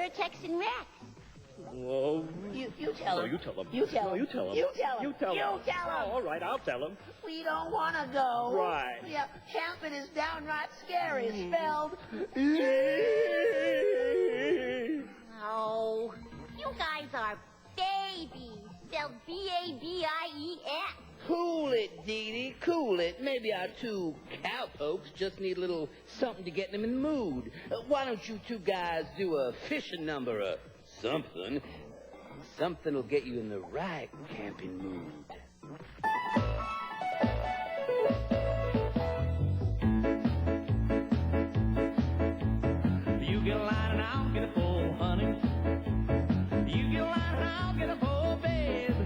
We're Texan Rex. Whoa. You tell him. No, you tell him. You tell No, him. you tell him. You tell him. You tell him. You tell him. Oh, all right, I'll tell him. We don't want to go. Right. Yeah, camping is downright scary. It's spelled. Oh, you guys are babies. Spelled B-A-B-I-E-S. Cool it, Dee Dee, cool it. Maybe our two cowpokes just need a little something to get them in the mood. Why don't you two guys do a fishing number or something? Something will get you in the right camping mood. You get a line and I'll get a pole, honey. You get a line and I'll get a pole, babe.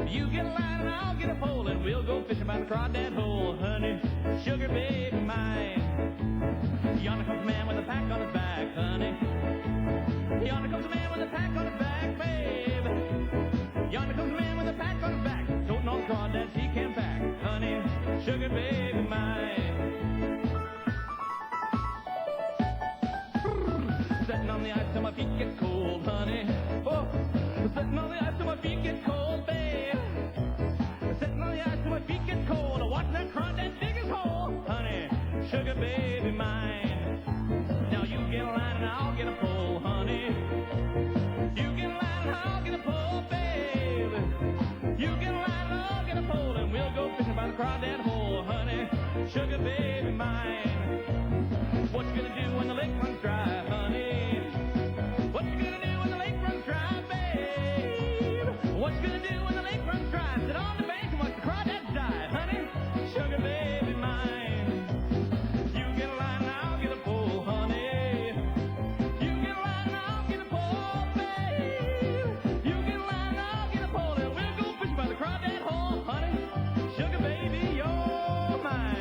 You get a line and I'll get a pole, and we'll go fishing by the crawdad hole, honey. Sugar baby mine. Yonder comes a man with a pack on his back, honey. Yonder comes a man with a pack on his back, babe. Yonder comes a man with a pack on his back, toting all the crawdads he can pack, honey. Sugar baby mine. Sitting on the ice till my feet get cold, honey. Oh, sitting on the ice till my feet get cold, babe. Sitting on the ice till my feet get cold. Watch that crawdad dig his hole, honey. Sugar baby mine. Now you get a line and I'll get a pole, honey. You get a line and I'll get a pole, babe. You get a line and I'll get a pole, and we'll go fishing by the crawdad hole, honey. Sugar baby mine. What you gonna do when the lake runs dry, honey? What you gonna do when the lake runs dry, babe? What you gonna do when the lake runs dry? Sit on the bank and watch the crawdads die, honey. Sugar baby mine. You get a line and I'll get a pole, honey. You get a line and I'll get a pole, babe. You get a line and I'll get a pole, and we'll go fishing by the crawdad hole, honey. Sugar baby, you're mine.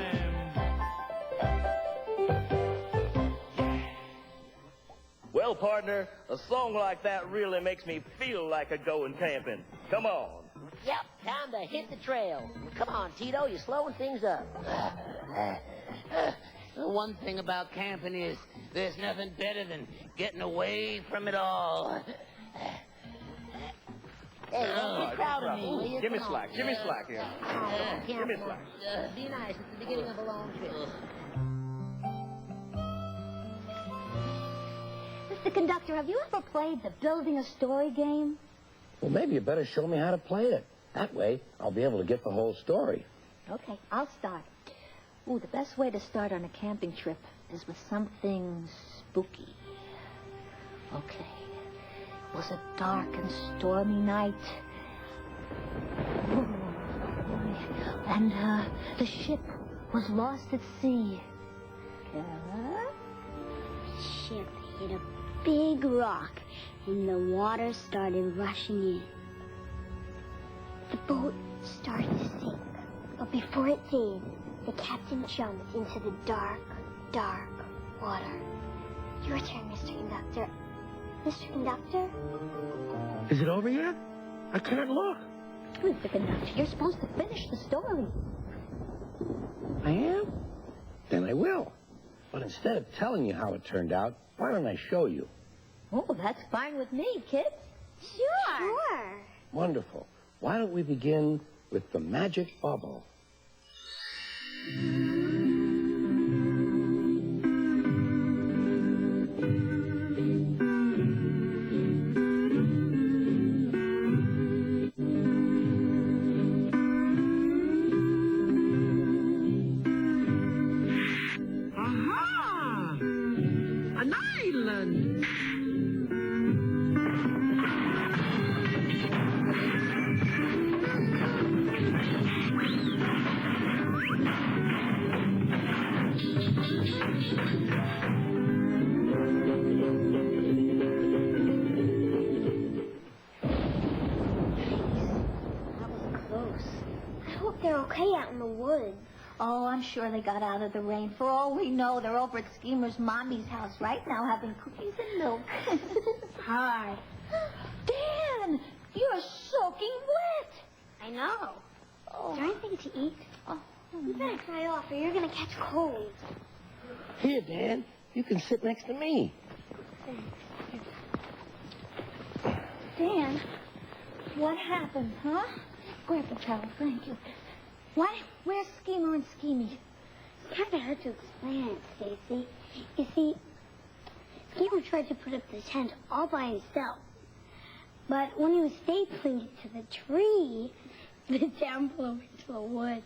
Well, partner, a song like that really makes me feel like a going camping. Come on. Yep, time to hit the trail. Come on, Tito, you're slowing things up. The one thing about camping is there's nothing better than getting away from it all. Hey, don't be proud of me, will you? Give me Come on. slack. Give me slack here. Give me slack. Be nice. It's the beginning of a long trip. Mr. Conductor, have you ever played the building a story game? Well, maybe you better show me how to play it. That way, I'll be able to get the whole story. Okay, I'll start. Ooh, the best way to start on a camping trip is with something spooky. Okay. It was a dark and stormy night. Ooh. And, the ship was lost at sea. Ship hit a big rock, and the water started rushing in. The boat started to sink, but before it did, the captain jumped into the dark, dark water. Your turn, Mr. Conductor. Mr. Conductor? Is it over yet? I can't look. Mr. Conductor, you're supposed to finish the story. I am? Then I will. But instead of telling you how it turned out, why don't I show you? Oh, that's fine with me, kids. Sure. Wonderful. Why don't we begin with the magic bubble? Aha! An island! They're okay out in the woods. Oh, I'm sure they got out of the rain. For all we know, they're over at Schemer's mommy's house right now having cookies and milk. Hi. Dan, you're soaking wet. I know. Oh. Is there anything to eat? You better dry off or you're going to catch cold. Here, Dan. You can sit next to me. Thanks. Dan, what happened, huh? Grab the towel, thank you. What? Where's Schemer and Schemy? It's kind of hard to explain it, Stacy. You see, Schemer tried to put up the tent all by himself. But when he was stapling it to the tree, the tent flew into the woods.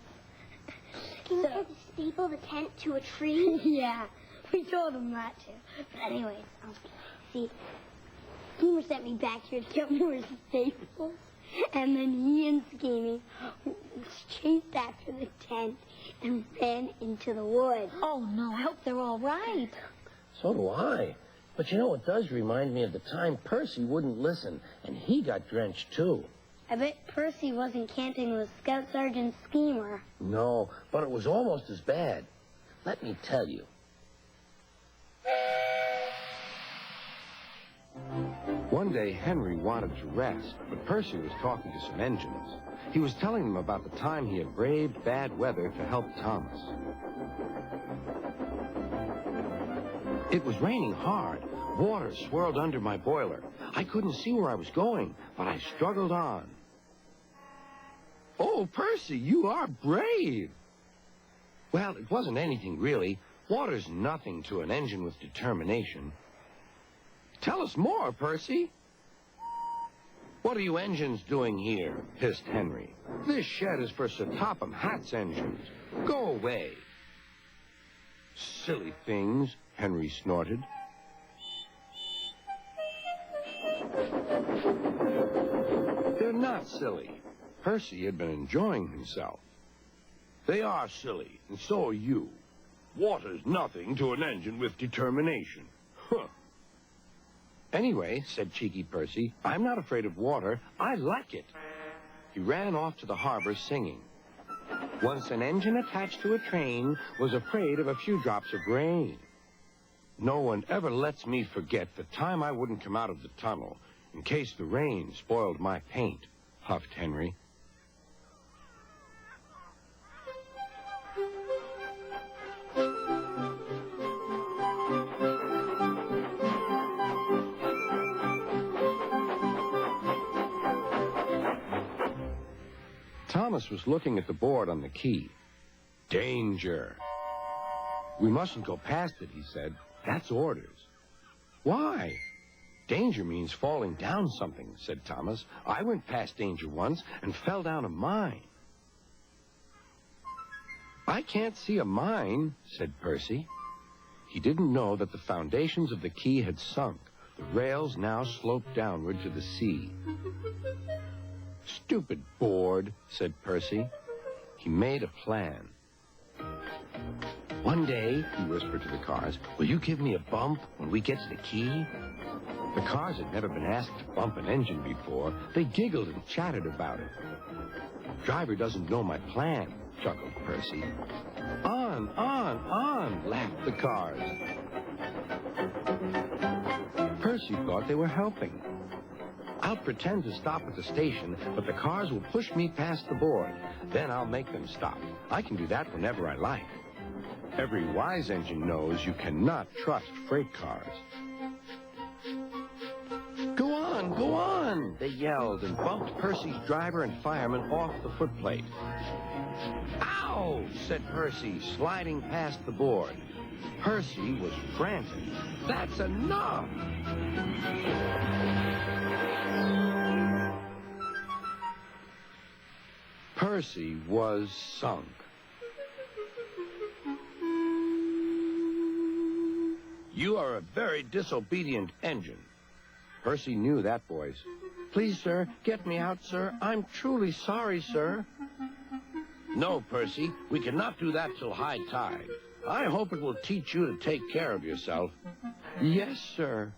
Schemer tried to staple the tent to a tree? Yeah, we told him not to. But anyways, see, Schemer sent me back here to get more staples. And then he and Schemy chased after the tent and ran into the woods. Oh, no, I hope they're all right. So do I. But you know, it does remind me of the time Percy wouldn't listen, and he got drenched, too. I bet Percy wasn't camping with Scout Sergeant Schemer. No, but it was almost as bad. Let me tell you. One day, Henry wanted to rest, but Percy was talking to some engines. He was telling them about the time he had braved bad weather to help Thomas. It was raining hard. Water swirled under my boiler. I couldn't see where I was going, but I struggled on. Oh, Percy, you are brave. Well, it wasn't anything really. Water's nothing to an engine with determination. Tell us more, Percy. What are you engines doing here? Hissed Henry. This shed is for Sir Topham Hatt's engines. Go away. Silly things, Henry snorted. They're not silly. Percy had been enjoying himself. They are silly, and so are you. Water's nothing to an engine with determination. Huh. Anyway, said cheeky Percy, I'm not afraid of water. I like it. He ran off to the harbor singing. Once an engine attached to a train was afraid of a few drops of rain. No one ever lets me forget the time I wouldn't come out of the tunnel in case the rain spoiled my paint, huffed Henry. Thomas was looking at the board on the key. Danger. We mustn't go past it, he said. That's orders. Why? Danger means falling down something, said Thomas. I went past danger once and fell down a mine. I can't see a mine, said Percy. He didn't know that the foundations of the quay had sunk. The rails now sloped downward to the sea. Stupid board, said Percy. He made a plan. One day, he whispered to the cars, will you give me a bump when we get to the quay? The cars had never been asked to bump an engine before. They giggled and chattered about it. Driver doesn't know my plan, chuckled Percy. On, laughed the cars. Percy thought they were helping. I'll pretend to stop at the station, but the cars will push me past the board. Then I'll make them stop. I can do that whenever I like. Every wise engine knows you cannot trust freight cars. Go on, they yelled and bumped Percy's driver and fireman off the footplate. Ow, said Percy, sliding past the board. Percy was frantic. That's enough! Percy was sunk. You are a very disobedient engine. Percy knew that voice. Please, sir, get me out, sir. I'm truly sorry, sir. No, Percy, we cannot do that till high tide. I hope it will teach you to take care of yourself. Yes, sir.